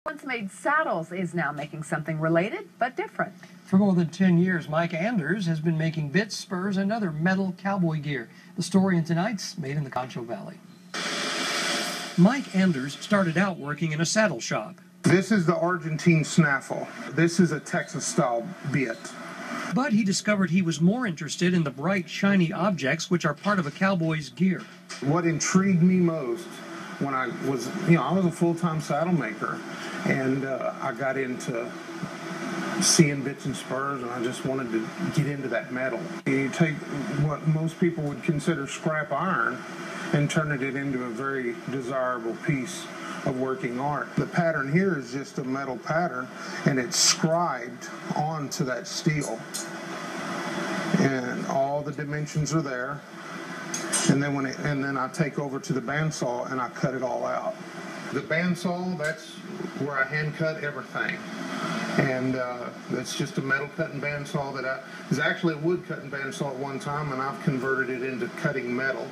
Once made saddles is now making something related but different. For more than 10 years, Mike Anders has been making bits, spurs, and other metal cowboy gear. The story in tonight's Made in the Concho Valley. Mike Anders started out working in a saddle shop. This is the Argentine snaffle. This is a Texas-style bit. But he discovered he was more interested in the bright, shiny objects which are part of a cowboy's gear. What intrigued me most when I was a full-time saddle maker, and I got into seeing bits and spurs, and I just wanted to get into that metal. You take what most people would consider scrap iron and turn it into a very desirable piece of working art. The pattern here is just a metal pattern, and it's scribed onto that steel, and all the dimensions are there. And then I take over to the bandsaw and I cut it all out. The bandsaw, that's where I hand cut everything. And that's just a metal cutting bandsaw that is actually a wood cutting bandsaw at one time, and I've converted it into cutting metal.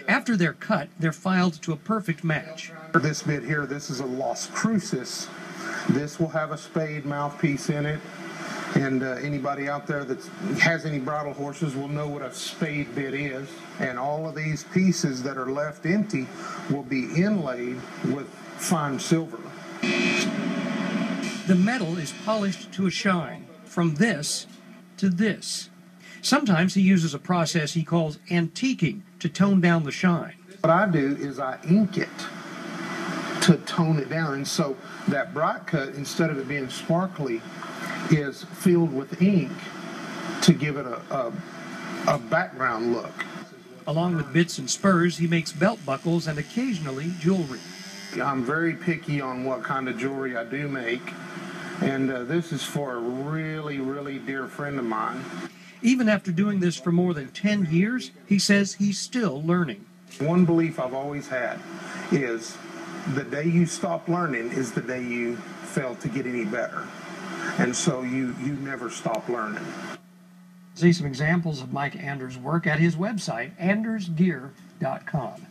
After they're cut, they're filed to a perfect match. This bit here, this is a Las Cruces. This will have a spade mouthpiece in it. And anybody out there that has any bridle horses will know what a spade bit is. And all of these pieces that are left empty will be inlaid with fine silver. The metal is polished to a shine, from this to this. Sometimes he uses a process he calls antiquing to tone down the shine. What I do is I ink it to tone it down. And so that bright cut, instead of it being sparkly, is filled with ink to give it a background look. Along with bits and spurs, he makes belt buckles and occasionally jewelry. I'm very picky on what kind of jewelry I do make, and this is for a really, really dear friend of mine. Even after doing this for more than 10 years, he says he's still learning. One belief I've always had is the day you stop learning is the day you fail to get any better. And so you never stop learning. See some examples of Mike Anders' work at his website, AndersGear.com.